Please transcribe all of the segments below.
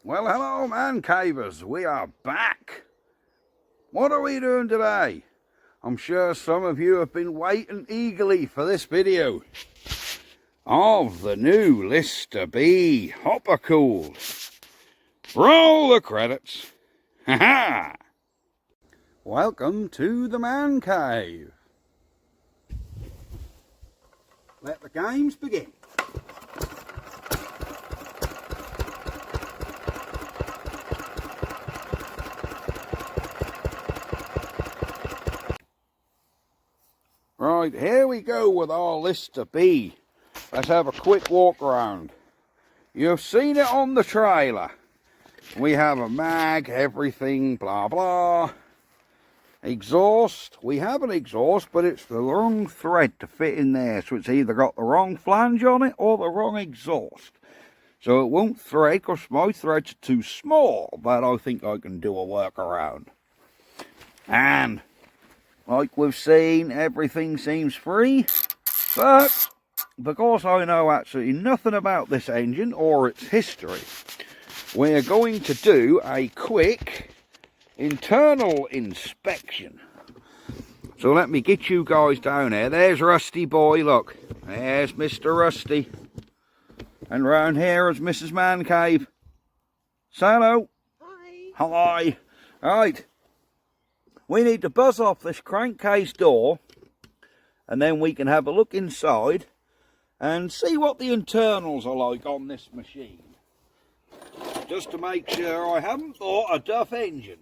Well, hello, man cavers. We are back. What are we doing today? I'm sure some of you have been waiting eagerly for this video of the new Lister B Hopper Cool. Roll the credits. Ha ha! Welcome to the man cave. Let the games begin. Right, here we go with our Lister B. Let's have a quick walk around. You've seen it on the trailer. We have a mag, everything, blah blah. Exhaust, we have an exhaust, but it's the wrong thread to fit in there. So it's either got the wrong flange on it or the wrong exhaust. So it won't thread because my threads are too small, but I think I can do a workaround. And like we've seen, everything seems free, but because I know absolutely nothing about this engine or its history, we're going to do a quick internal inspection. So let me get you guys down here. There's Rusty boy, look. There's Mr. Rusty. And round here is Mrs. Man Cave. Say hello. Hi. Hi. Right. We need to buzz off this crankcase door, and then we can have a look inside and see what the internals are like on this machine. Just to make sure I haven't bought a duff engine.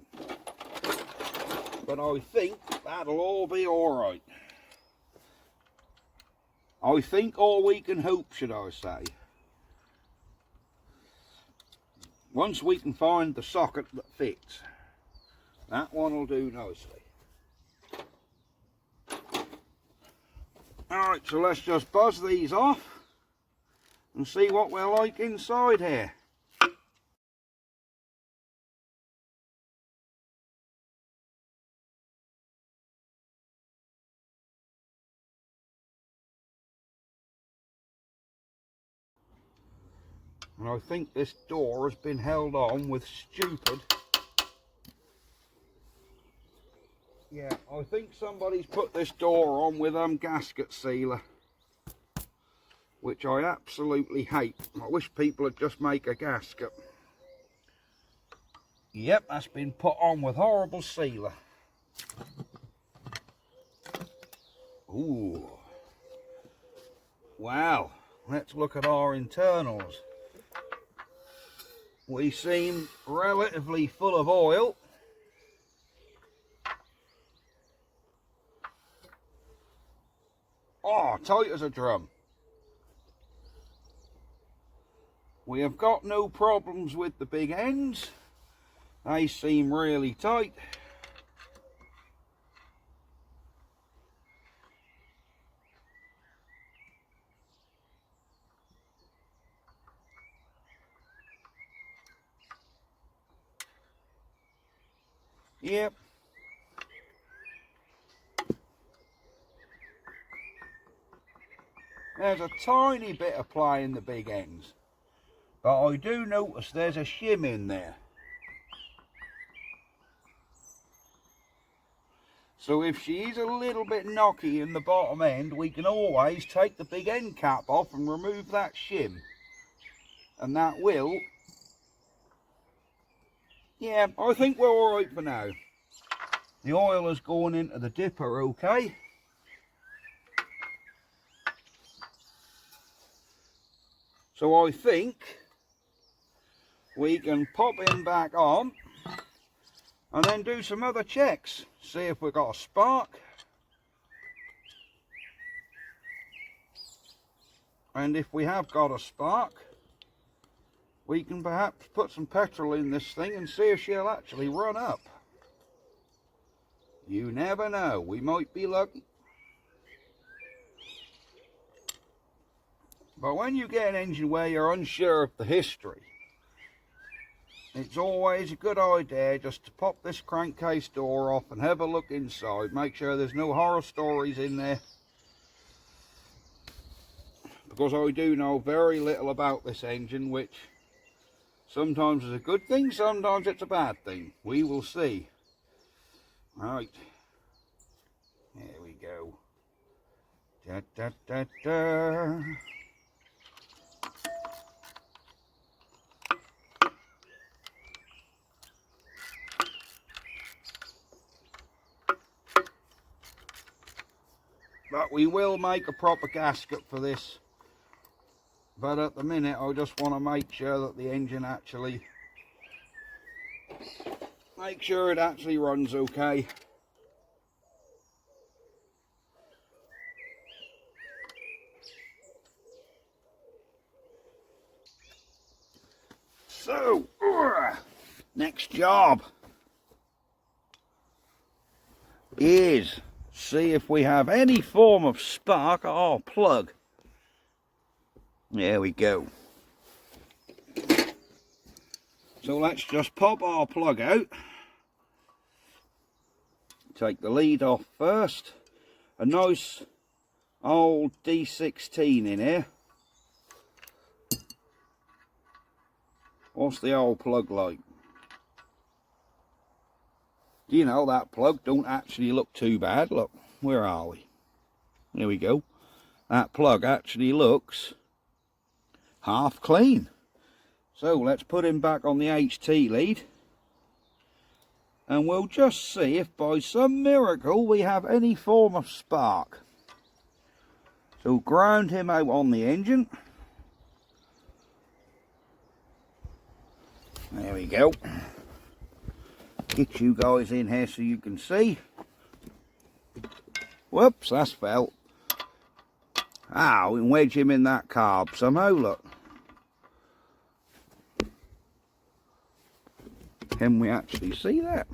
But I think that'll all be alright. I think all we can hope, should I say. Once we can find the socket that fits. That one will do nicely. Alright, so let's just buzz these off and see what we're like inside here. And I think this door has been held on with stupid. Yeah, I think somebody's put this door on with gasket sealer, which I absolutely hate. I wish people would just make a gasket. Yep, that's been put on with horrible sealer. Ooh. Wow, let's look at our internals. We seem relatively full of oil. Oh, tight as a drum. We have got no problems with the big ends. They seem really tight. Yep. There's a tiny bit of play in the big ends, but I do notice there's a shim in there. So if she is a little bit knocky in the bottom end, we can always take the big end cap off and remove that shim. And that will... Yeah, I think we're alright for now. The oil has gone into the dipper okay. So I think we can pop him back on and then do some other checks. See if we've got a spark. And if we have got a spark, we can perhaps put some petrol in this thing and see if she'll actually run up. You never know, we might be lucky. But when you get an engine where you're unsure of the history, it's always a good idea just to pop this crankcase door off and have a look inside. Make sure there's no horror stories in there. Because I do know very little about this engine, which Sometimes it's a good thing, sometimes it's a bad thing. We will see. Right. There we go. Da, da, da, da. But we will make a proper gasket for this. But at the minute, I just want to make sure that the engine actually... Make sure it actually runs okay. So, next job is see if we have any form of spark at our plug. There we go. So let's just pop our plug out. Take the lead off first. A nice old D16 in here. What's the old plug like? Do you know that plug don't actually look too bad? Look, where are we? There we go. That plug actually looks half clean. So let's put him back on the HT lead. And we'll just see if by some miracle we have any form of spark. So ground him out on the engine. There we go. Get you guys in here so you can see. Whoops, that's fell. Ah, we can wedge him in that carb somehow, look. Can we actually see that?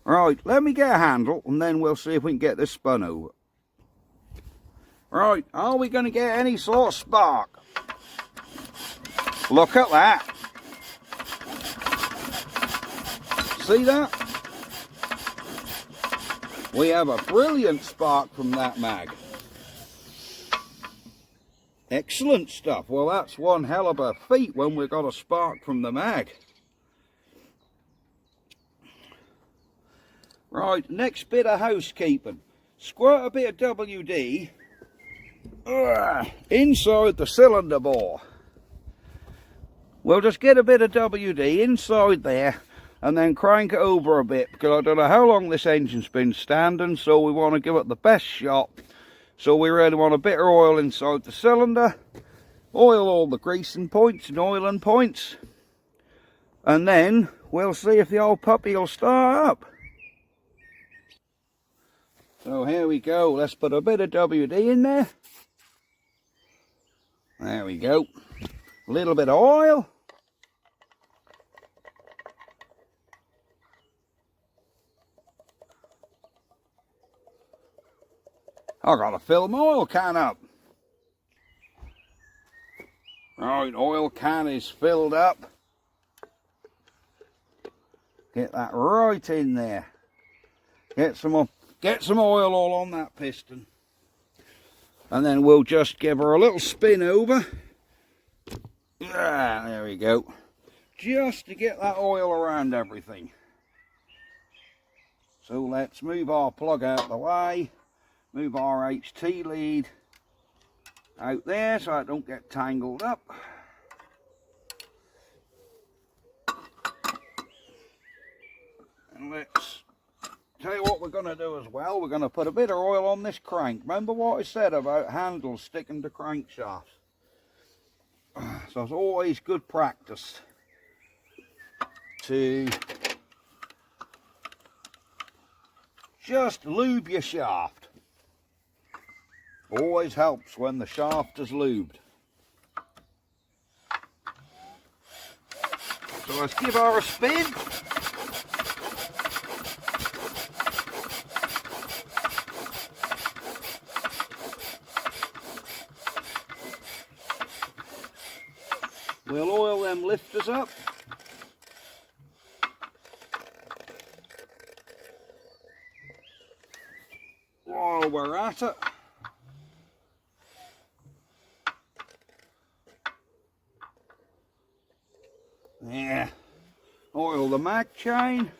Right, let me get a handle and then we'll see if we can get this spun over. Right, are we going to get any sort of spark? Look at that. See that? We have a brilliant spark from that mag. Excellent stuff. Well, that's one hell of a feat when we've got a spark from the mag. Right, next bit of housekeeping. Squirt a bit of WD inside the cylinder bore. We'll just get a bit of WD inside there and then crank it over a bit, because I don't know how long this engine's been standing, so we want to give it the best shot. So we really want a bit of oil inside the cylinder, oil all the greasing points and oiling points, and then we'll see if the old puppy will start up. So here we go, let's put a bit of WD in there. There we go. A little bit of oil. I've got to fill my oil can up. Right, oil can is filled up. Get that right in there. Get some oil all on that piston. And then we'll just give her a little spin over. Yeah, there we go. Just to get that oil around everything. So let's move our plug out of the way. Move our HT lead out there so it don't get tangled up. And let's tell you what we're going to do as well. We're going to put a bit of oil on this crank. Remember what I said about handles sticking to crankshafts? So it's always good practice to just lube your shaft. Always helps when the shaft is lubed. So let's give her a spin. We'll oil them lifters up. While we're at it. Yeah. Oil the mag chain.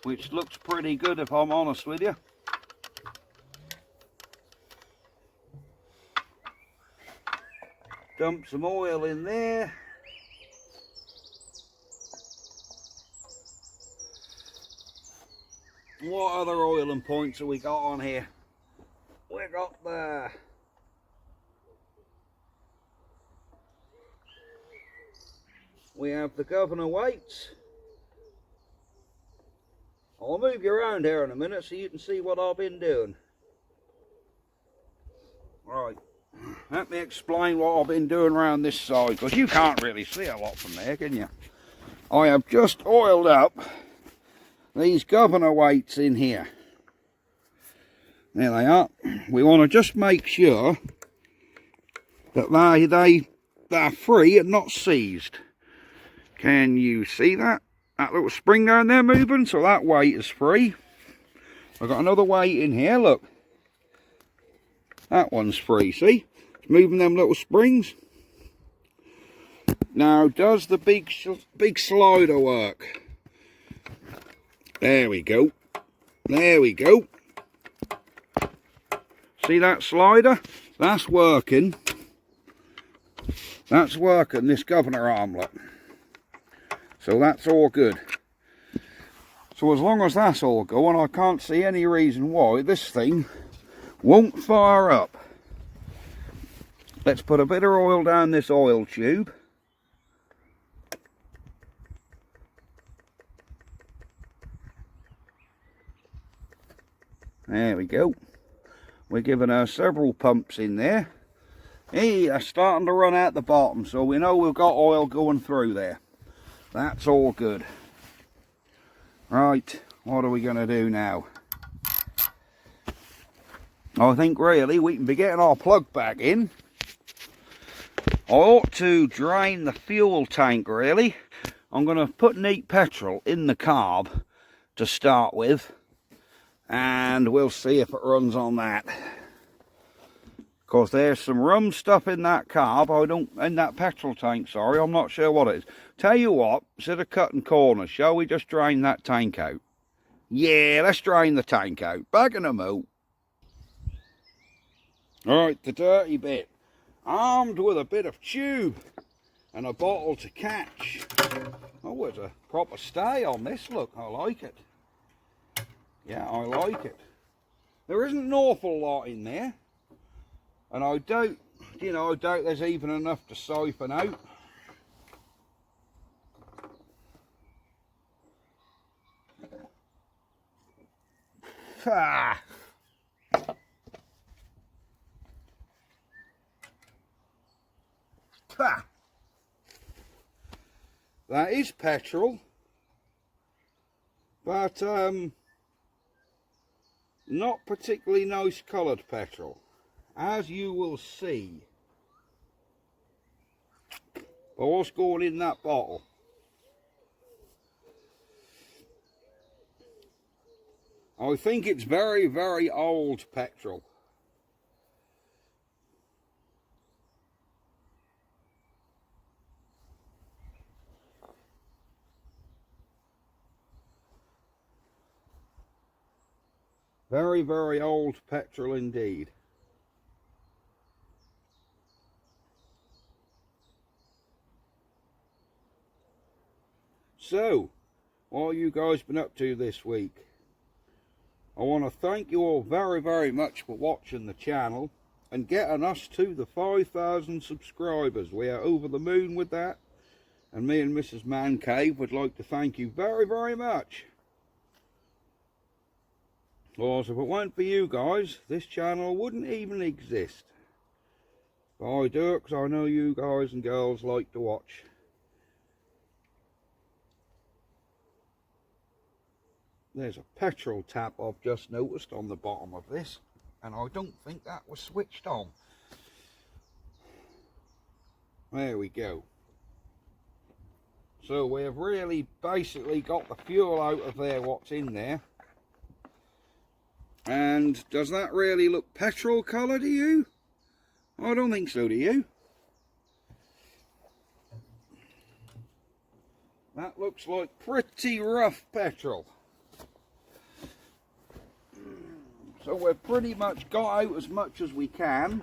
Which looks pretty good if I'm honest with you. Dump some oil in there. What other oiling points have we got on here? We got we have the governor weights. I'll move you around here in a minute so you can see what I've been doing. Right, let me explain what I've been doing around this side, because you can't really see a lot from there, can you? I have just oiled up these governor weights in here. There they are. We want to just make sure that they're free and not seized. Can you see that? That little spring down there moving, so that weight is free. I've got another weight in here, look. That one's free, see? It's moving them little springs. Now, does the big slider work? There we go. There we go. See that slider? That's working. That's working, this governor armlet. So that's all good. So as long as that's all going, I can't see any reason why this thing won't fire up. Let's put a bit of oil down this oil tube. There we go. We're giving her several pumps in there. Hey, they're starting to run out the bottom, so we know we've got oil going through there. That's all good. Right, what are we going to do now? I think really we can be getting our plug back in. I ought to drain the fuel tank really. I'm going to put neat petrol in the carb to start with. And we'll see if it runs on that. Because there's some rum stuff in that carb, in that petrol tank, sorry, I'm not sure what it is. Tell you what, instead of cutting corners, shall we just drain that tank out? Yeah, let's drain the tank out. Back in a mo. Alright, the dirty bit. Armed with a bit of tube and a bottle to catch. Oh, it's a proper stay on this, look, I like it. Yeah, I like it. There isn't an awful lot in there. And I doubt, I doubt there's even enough to siphon out. Ah. Ah. That is petrol. But, not particularly nice coloured petrol, as you will see by what's going in that bottle. I think it's very, very old petrol. Very, very old petrol indeed. So, what have you guys been up to this week? I want to thank you all very, very much for watching the channel and getting us to the 5,000 subscribers. We are over the moon with that. And me and Mrs. Man Cave would like to thank you very, very much. Because if it weren't for you guys, this channel wouldn't even exist. But I do it because I know you guys and girls like to watch. There's a petrol tap I've just noticed on the bottom of this, and I don't think that was switched on. There we go. So we have really basically got the fuel out of there, what's in there. And does that really look petrol colour to you? I don't think so, do you? That looks like pretty rough petrol. So we've pretty much got out as much as we can.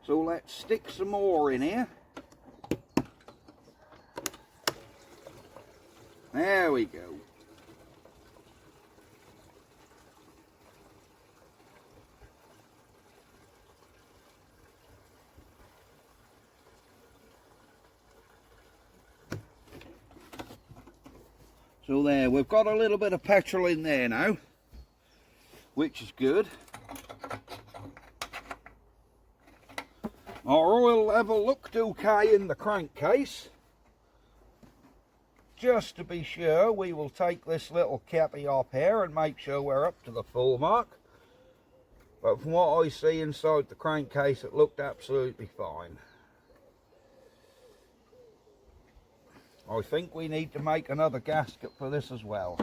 So let's stick some more in here. There we go. So there, we've got a little bit of petrol in there now, which is good. Our oil level looked okay in the crankcase. Just to be sure, we will take this little cappy off here and make sure we're up to the full mark. But from what I see inside the crankcase, it looked absolutely fine. I think we need to make another gasket for this as well.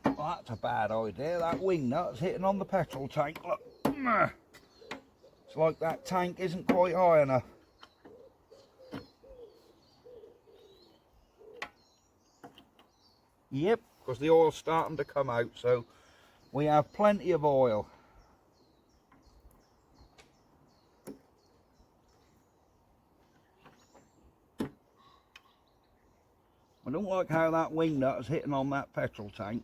Well, that's a bad idea. That wing nut's hitting on the petrol tank. Look. It's like that tank isn't quite high enough. Yep, because the oil's starting to come out, so we have plenty of oil. I don't like how that wing nut is hitting on that petrol tank.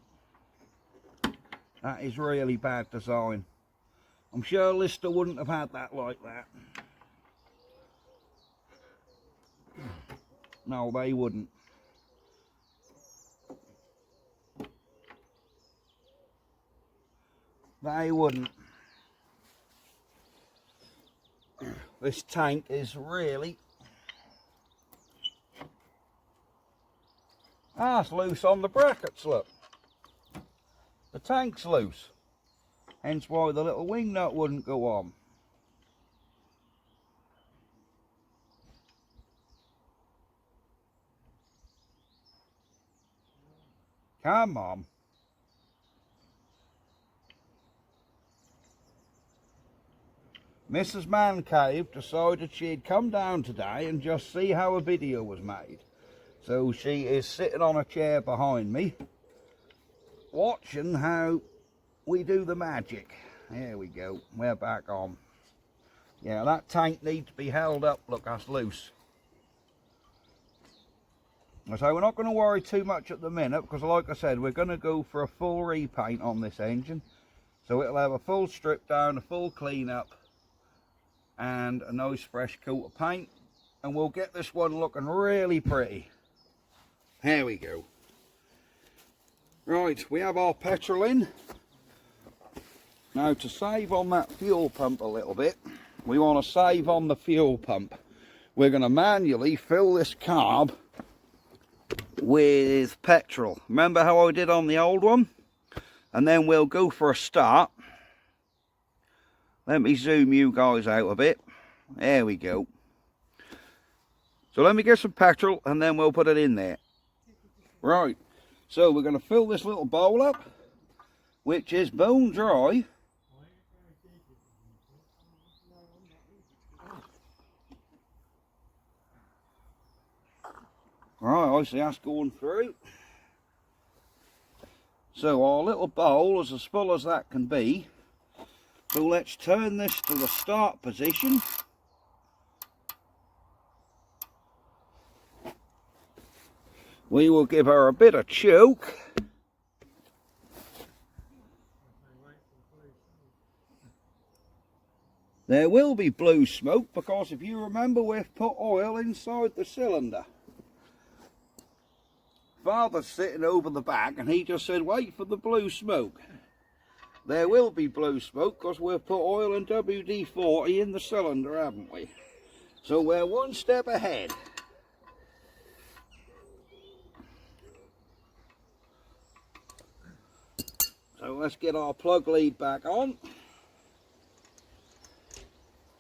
That is really bad design. I'm sure Lister wouldn't have had that like that. No, they wouldn't. They wouldn't. This tank is really... Ah, it's loose on the brackets, look. The tank's loose. Hence why the little wing nut wouldn't go on. Come on. Mrs. Man Cave decided she'd come down today and just see how a video was made. So she is sitting on a chair behind me, watching how we do the magic. There we go, we're back on. Yeah, that tank needs to be held up. Look, that's loose. So we're not going to worry too much at the minute, because like I said, we're going to go for a full repaint on this engine. So it'll have a full strip down, a full clean up, and a nice fresh coat of paint. And we'll get this one looking really pretty. Here we go. Right, we have our petrol in. Now, to save on that fuel pump a little bit, we want to save on the fuel pump. We're going to manually fill this carb with petrol. Remember how I did on the old one? And then we'll go for a start. Let me zoom you guys out a bit. There we go. So let me get some petrol and then we'll put it in there. Right, so we're going to fill this little bowl up, which is bone dry. Right, I see that's going through. So our little bowl is as full as that can be. So let's turn this to the start position. We will give her a bit of choke. There will be blue smoke because if you remember, we've put oil inside the cylinder. Father's sitting over the back and he just said wait for the blue smoke. There will be blue smoke because we've put oil and WD-40 in the cylinder, haven't we? So we're one step ahead. So let's get our plug lead back on.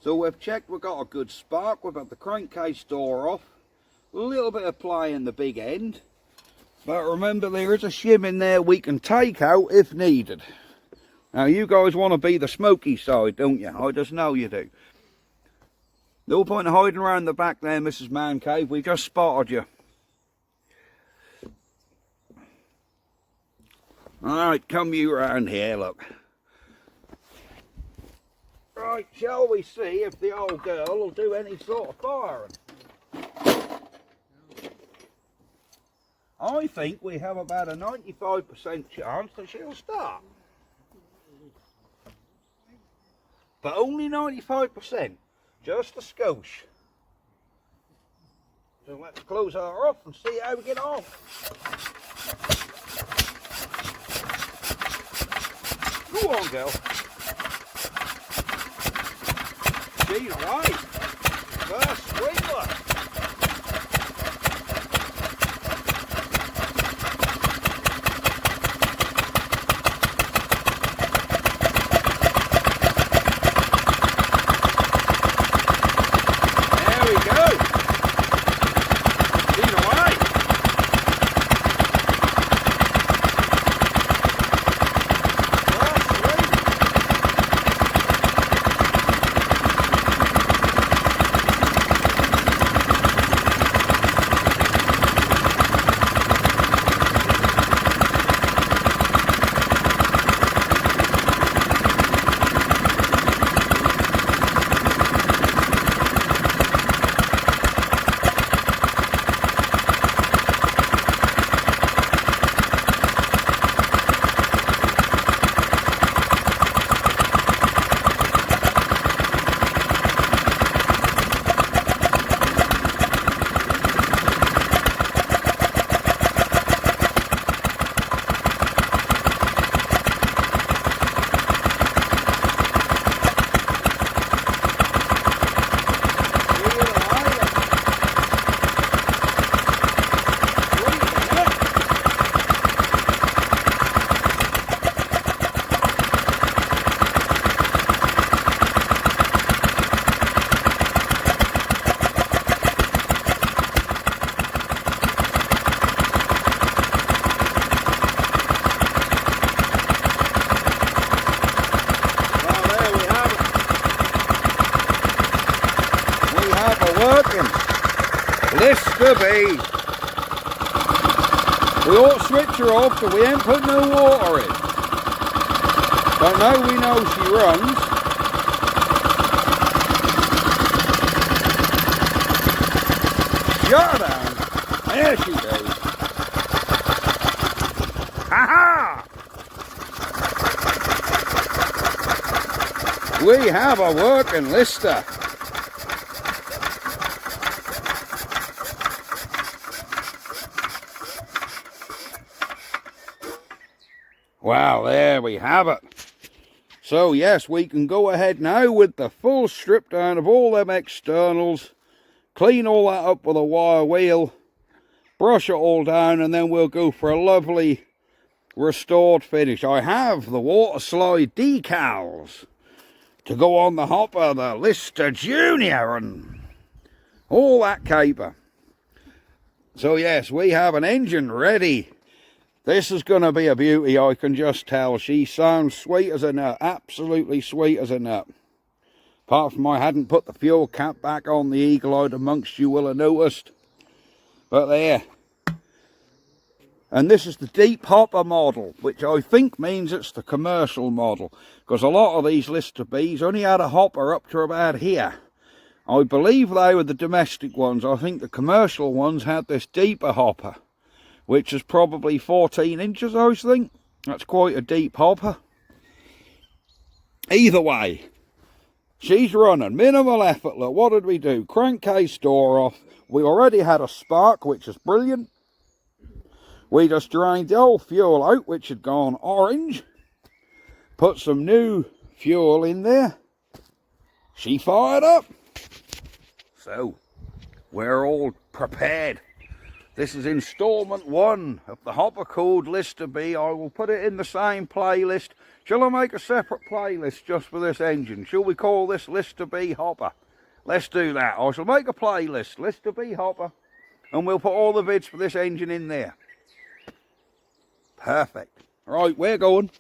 So we've checked we've got a good spark. We've had the crankcase door off. A little bit of ply in the big end. But remember, there is a shim in there we can take out if needed. Now you guys want to be the smoky side, don't you? I just know you do. No point in hiding around the back there, Mrs. Man Cave. We just spotted you. Alright, come you round here, look. Right, shall we see if the old girl will do any sort of firing? I think we have about a 95% chance that she'll start. But only 95%. Just a skosh. So let's close her off and see how we get on. Go on, girl. She's away. First sprinkler. Lister B. We ought to switch her off so we ain't put no water in. But now we know she runs. Shut her down. There she goes. Ha ha! We have a working Lister. Wow, there we have it. So yes, we can go ahead now with the full strip down of all them externals, clean all that up with a wire wheel, brush it all down, and then we'll go for a lovely restored finish. I have the water slide decals to go on the hopper, the Lister Junior and all that caper. So yes, we have an engine ready. This is going to be a beauty, I can just tell. She sounds sweet as a nut, absolutely sweet as a nut. Apart from I hadn't put the fuel cap back on the eagle-eyed amongst you will have noticed. But there. And this is the deep hopper model, which I think means it's the commercial model. Because a lot of these Lister Bs only had a hopper up to about here. I believe they were the domestic ones. I think the commercial ones had this deeper hopper, which is probably 14 inches, I think. That's quite a deep hopper. Either way, she's running. Minimal effort. Look, what did we do? Crankcase door off. We already had a spark, which is brilliant. We just drained the old fuel out, which had gone orange. Put some new fuel in there. She fired up. So, we're all prepared. This is installment 1 of the hopper called Lister B. I will put it in the same playlist. Shall I make a separate playlist just for this engine? Shall we call this Lister B hopper? Let's do that. I shall make a playlist, Lister B hopper, and we'll put all the vids for this engine in there. Perfect. Right, we're going.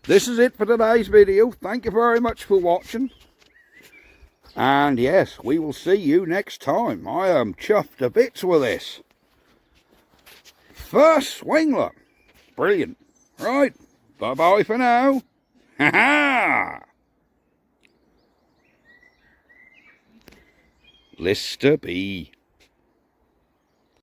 this is it for today's video. Thank you very much for watching. And yes, we will see you next time. I am chuffed to bits with this. First swing, look. Brilliant. Right, bye-bye for now. Ha-ha! Lister B.